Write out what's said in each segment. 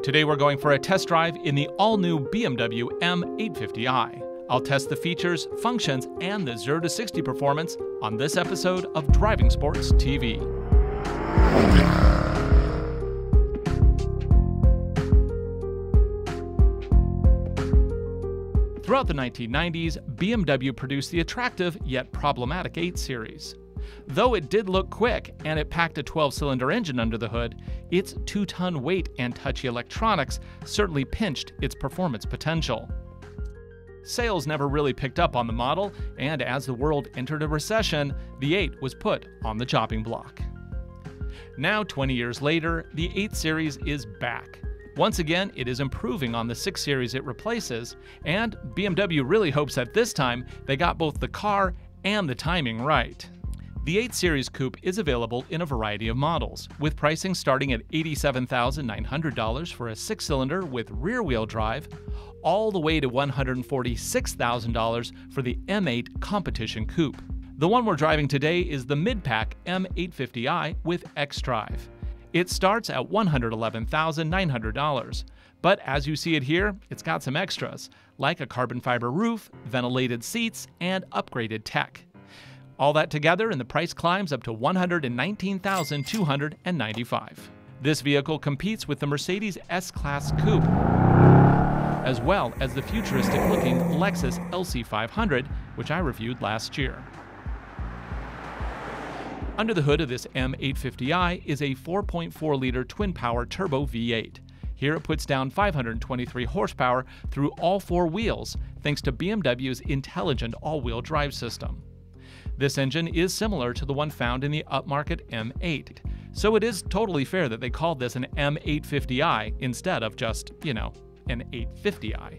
Today we're going for a test drive in the all-new BMW M850i. I'll test the features, functions, and the 0 to 60 performance on this episode of Driving Sports TV. Throughout the 1990s, BMW produced the attractive yet problematic 8 Series. Though it did look quick and it packed a 12-cylinder engine under the hood, its 2-ton weight and touchy electronics certainly pinched its performance potential. Sales never really picked up on the model, and as the world entered a recession, the 8 was put on the chopping block. Now, 20 years later, the 8 Series is back. Once again, it is improving on the 6 Series it replaces, and BMW really hopes that this time they got both the car and the timing right. The 8 Series Coupe is available in a variety of models, with pricing starting at $87,900 for a 6-cylinder with rear-wheel drive, all the way to $146,000 for the M8 Competition Coupe. The one we're driving today is the mid-pack M850i with xDrive. It starts at $111,900, but as you see it here, it's got some extras, like a carbon fiber roof, ventilated seats, and upgraded tech. All that together, and the price climbs up to $119,295. This vehicle competes with the Mercedes S-Class Coupe, as well as the futuristic-looking Lexus LC500, which I reviewed last year. Under the hood of this M850i is a 4.4-liter twin-power turbo V8. Here it puts down 523 horsepower through all 4 wheels, thanks to BMW's intelligent all-wheel drive system. This engine is similar to the one found in the upmarket M8, so it is totally fair that they called this an M850i instead of just, an 850i.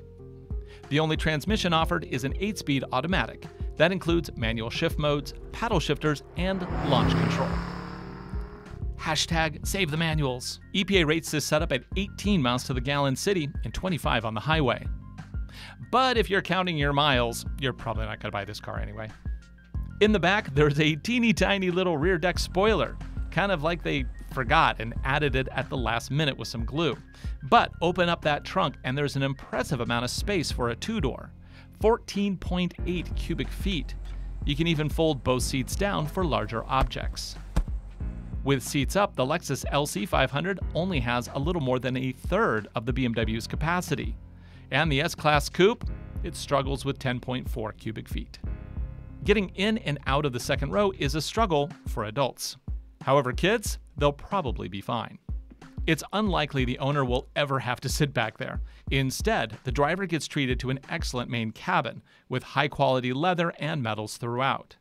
The only transmission offered is an 8-speed automatic. That includes manual shift modes, paddle shifters, and launch control. Hashtag save the manuals. EPA rates this setup at 18 miles to the gallon city and 25 on the highway. But if you're counting your miles, you're probably not going to buy this car anyway. In the back, there's a teeny tiny little rear deck spoiler, kind of like they forgot and added it at the last minute with some glue. But open up that trunk and there's an impressive amount of space for a 2-door, 14.8 cubic feet. You can even fold both seats down for larger objects. With seats up, the Lexus LC500 only has a little more than a third of the BMW's capacity. And the S-Class Coupe, it struggles with 10.4 cubic feet. Getting in and out of the second row is a struggle for adults. However, kids, they'll probably be fine. It's unlikely the owner will ever have to sit back there. Instead, the driver gets treated to an excellent main cabin with high-quality leather and metals throughout.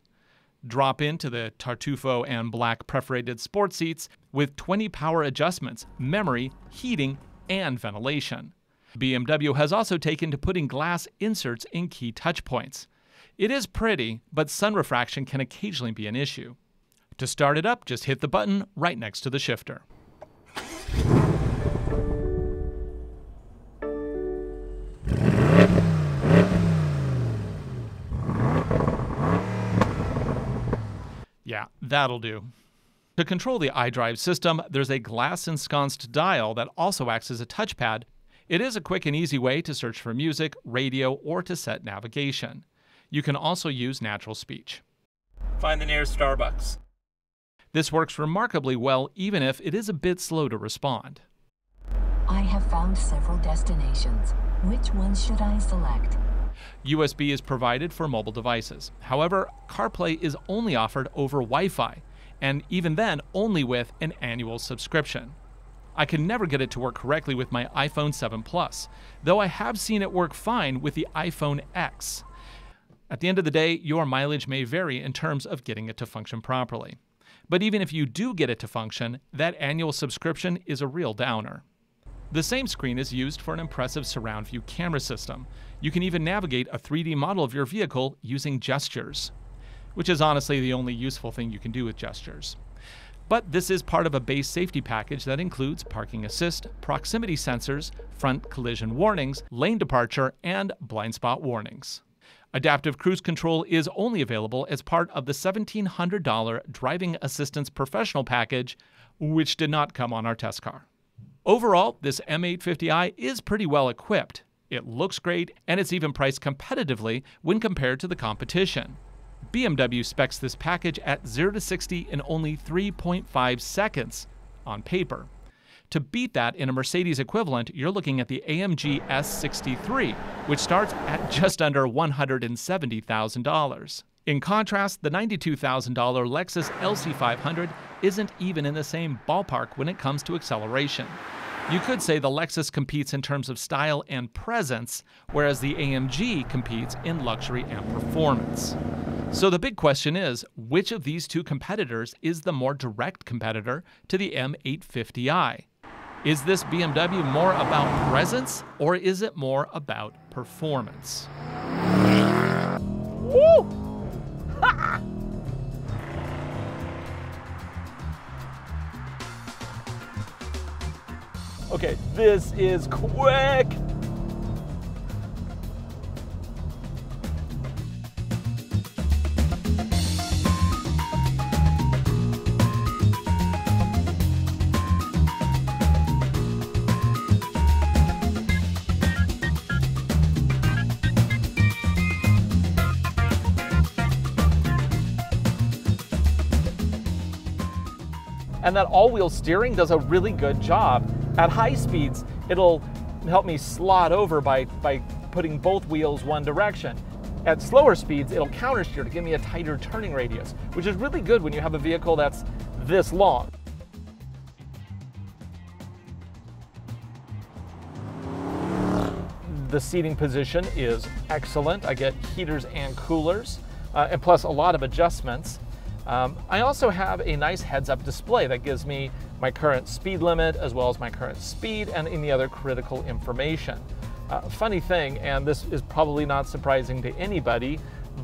Drop into the Tartufo and black perforated sport seats with 20 power adjustments, memory, heating, and ventilation. BMW has also taken to putting glass inserts in key touch points. It is pretty, but sun refraction can occasionally be an issue. To start it up, just hit the button right next to the shifter. Yeah, that'll do. To control the iDrive system, there's a glass-ensconced dial that also acts as a touchpad. It is a quick and easy way to search for music, radio, or to set navigation. You can also use natural speech. Find the nearest Starbucks. This works remarkably well even if it is a bit slow to respond. I have found several destinations. Which one should I select? USB is provided for mobile devices. However, CarPlay is only offered over Wi-Fi, and even then only with an annual subscription. I can never get it to work correctly with my iPhone 7 Plus, though I have seen it work fine with the iPhone X. At the end of the day, your mileage may vary in terms of getting it to function properly. But even if you do get it to function, that annual subscription is a real downer. The same screen is used for an impressive surround view camera system. You can even navigate a 3D model of your vehicle using gestures, which is honestly the only useful thing you can do with gestures. But this is part of a base safety package that includes parking assist, proximity sensors, front collision warnings, lane departure, and blind spot warnings. Adaptive Cruise Control is only available as part of the $1,700 Driving Assistance Professional Package, which did not come on our test car. Overall, this M850i is pretty well equipped. It looks great, and it's even priced competitively when compared to the competition. BMW specs this package at 0 to 60 in only 3.5 seconds on paper. To beat that in a Mercedes equivalent, you're looking at the AMG S63, which starts at just under $170,000. In contrast, the $92,000 Lexus LC500 isn't even in the same ballpark when it comes to acceleration. You could say the Lexus competes in terms of style and presence, whereas the AMG competes in luxury and performance. So the big question is, which of these two competitors is the more direct competitor to the M850i? Is this BMW more about presence, or is it more about performance? Woo! Ha! Okay, this is quick. And that all-wheel steering does a really good job. At high speeds, it'll help me slot over by putting both wheels one direction. At slower speeds, it'll countersteer to give me a tighter turning radius, which is really good when you have a vehicle that's this long. The seating position is excellent. I get heaters and coolers, and plus a lot of adjustments. I also have a nice heads-up display that gives me my current speed limit as well as my current speed and any other critical information. Funny thing, and this is probably not surprising to anybody,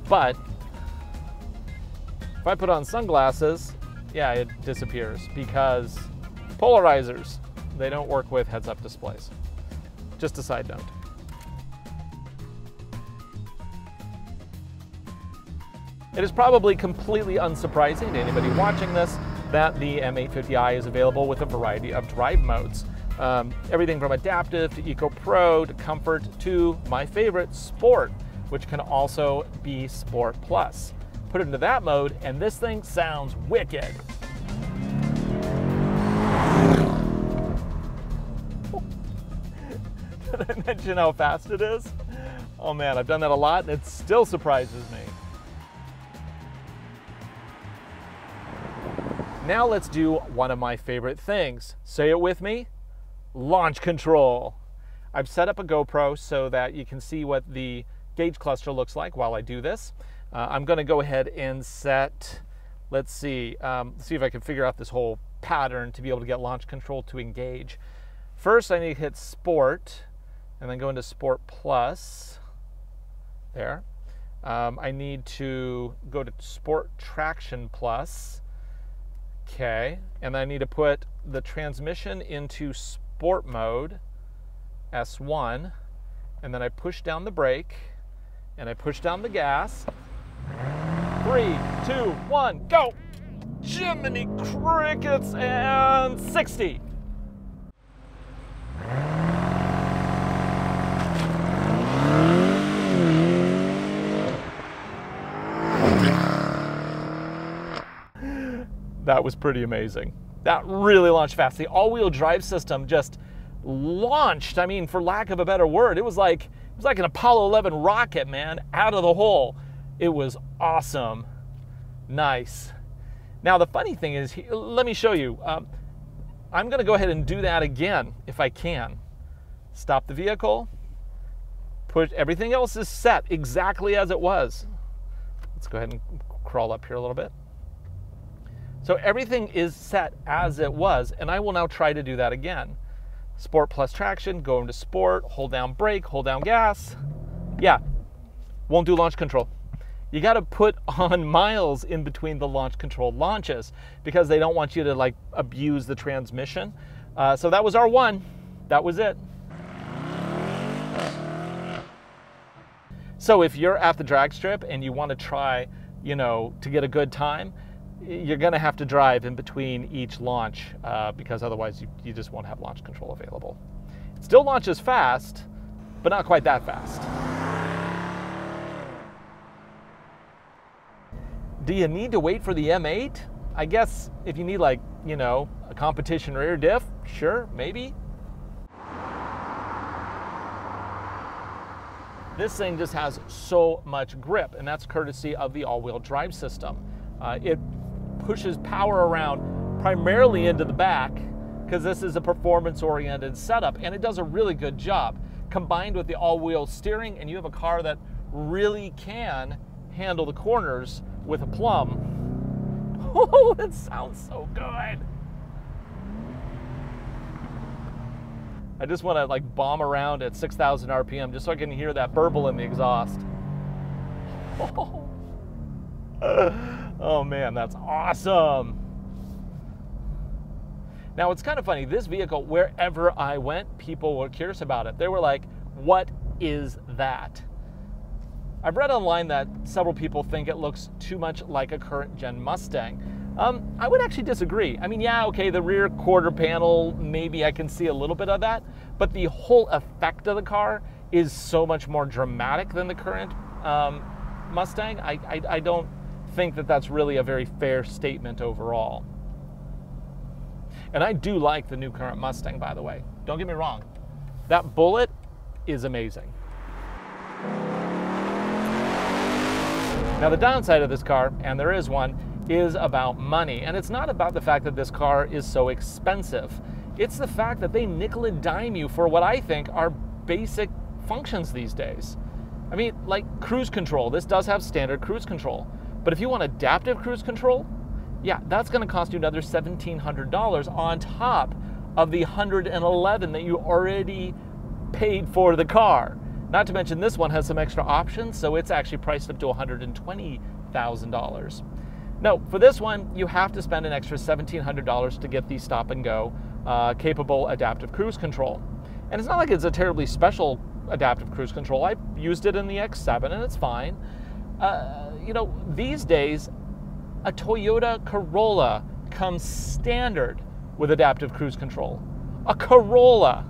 but if I put on sunglasses, yeah, it disappears because polarizers, they don't work with heads-up displays. Just a side note. It is probably completely unsurprising to anybody watching this that the M850i is available with a variety of drive modes. Everything from adaptive to Eco Pro to Comfort to my favorite, Sport, which can also be Sport Plus. Put it into that mode and this thing sounds wicked. Did I mention how fast it is? Oh man, I've done that a lot and it still surprises me. Now let's do one of my favorite things. Say it with me, launch control. I've set up a GoPro so that you can see what the gauge cluster looks like while I do this. I'm gonna go ahead and set, let's see if I can figure out this whole pattern to be able to get launch control to engage. First, I need to hit Sport and then go into Sport Plus, there. I need to go to Sport Traction Plus. Okay, and I need to put the transmission into sport mode, S1, and then I push down the brake, and I push down the gas. 3, 2, 1, go! Jiminy crickets, and 60. That was pretty amazing. That really launched fast. The all-wheel drive system just launched. I mean, for lack of a better word, it was like an Apollo 11 rocket, man, out of the hole. It was awesome. Nice. Now, the funny thing is, let me show you. I'm gonna go ahead and do that again, if I can. Stop the vehicle. Everything else is set exactly as it was. Let's go ahead and crawl up here a little bit. So everything is set as it was, and I will now try to do that again. Sport Plus traction, go into Sport, hold down brake, hold down gas. Yeah, won't do launch control. You gotta put on miles in between the launch control launches because they don't want you to like abuse the transmission. So that was R1, that was it. So if you're at the drag strip and you wanna try, to get a good time, you're going to have to drive in between each launch because otherwise you just won't have launch control available. It still launches fast, but not quite that fast. Do you need to wait for the M8? I guess if you need, like, you know, a competition rear diff, sure, maybe. This thing just has so much grip, and that's courtesy of the all-wheel drive system. It pushes power around primarily into the back because this is a performance-oriented setup, and it does a really good job. Combined with the all-wheel steering, and you have a car that really can handle the corners with a plum. Oh, it sounds so good. I just want to like bomb around at 6,000 RPM just so I can hear that burble in the exhaust. Oh man, that's awesome. Now it's kind of funny, this vehicle, wherever I went, people were curious about it. They were like, what is that? I've read online that several people think it looks too much like a current gen Mustang. I would actually disagree. I mean, yeah, okay, the rear quarter panel, maybe I can see a little bit of that, but the whole effect of the car is so much more dramatic than the current Mustang. I don't think that that's really a very fair statement overall. And I do like the new current Mustang, by the way. Don't get me wrong. That Bullet is amazing. Now the downside of this car, and there is one, is about money. And it's not about the fact that this car is so expensive. It's the fact that they nickel and dime you for what I think are basic functions these days. I mean, like cruise control. This does have standard cruise control. But if you want adaptive cruise control, yeah, that's going to cost you another $1,700 on top of the $111 that you already paid for the car. Not to mention this one has some extra options, so it's actually priced up to $120,000. No, for this one, you have to spend an extra $1,700 to get the stop and go capable adaptive cruise control. And it's not like it's a terribly special adaptive cruise control. I used it in the X7 and it's fine. You know, these days, a Toyota Corolla comes standard with adaptive cruise control. A Corolla.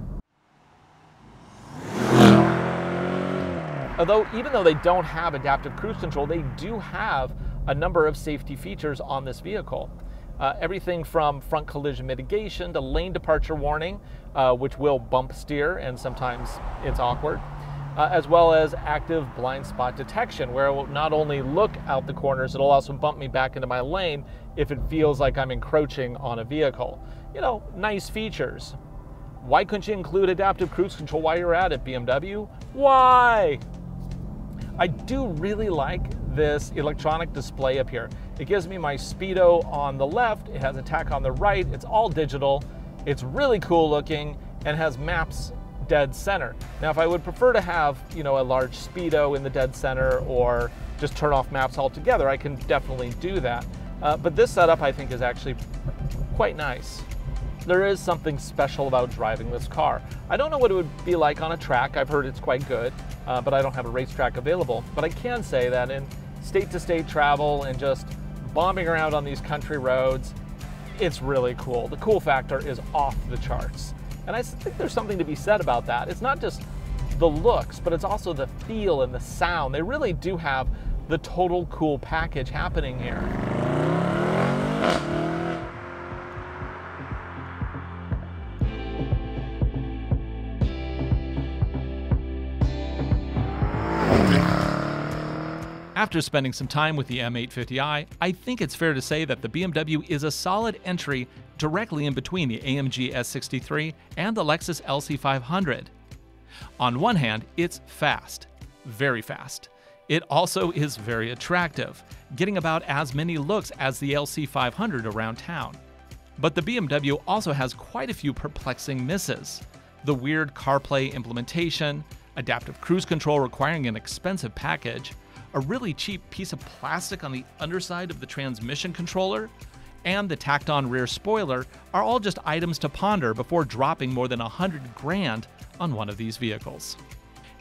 Although, even though they don't have adaptive cruise control, they do have a number of safety features on this vehicle. Everything from front collision mitigation to lane departure warning, which will bump steer, and sometimes it's awkward, as well as active blind spot detection, where it will not only look out the corners, it'll also bump me back into my lane if it feels like I'm encroaching on a vehicle. You know, nice features. Why couldn't you include adaptive cruise control while you're at it, BMW? Why? I do really like this electronic display up here. It gives me my speedo on the left, it has a tach on the right, it's all digital, it's really cool looking, and has maps dead center. Now, if I would prefer to have, you know, a large speedo in the dead center or just turn off maps altogether, I can definitely do that. But this setup I think is actually quite nice. There is something special about driving this car. I don't know what it would be like on a track. I've heard it's quite good, but I don't have a racetrack available. But I can say that in state-to-state travel and just bombing around on these country roads, it's really cool. The cool factor is off the charts. And I think there's something to be said about that. It's not just the looks, but it's also the feel and the sound. They really do have the total cool package happening here. After spending some time with the M850i, I think it's fair to say that the BMW is a solid entry directly in between the AMG S63 and the Lexus LC500. On one hand, it's fast, very fast. It also is very attractive, getting about as many looks as the LC500 around town. But the BMW also has quite a few perplexing misses. The weird CarPlay implementation, adaptive cruise control requiring an expensive package, a really cheap piece of plastic on the underside of the transmission controller, and the tacked-on rear spoiler are all just items to ponder before dropping more than $100 grand on one of these vehicles.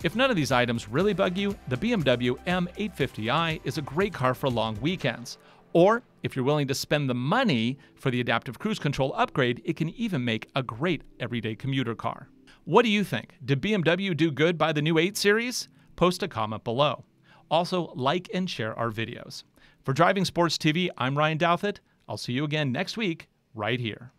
If none of these items really bug you, the BMW M850i is a great car for long weekends. Or If you're willing to spend the money for the adaptive cruise control upgrade, it can even make a great everyday commuter car. What do you think? Did BMW do good by the new 8 Series? Post a comment below. Also, like and share our videos. For Driving Sports TV, I'm Ryan Douthit. I'll see you again next week, right here.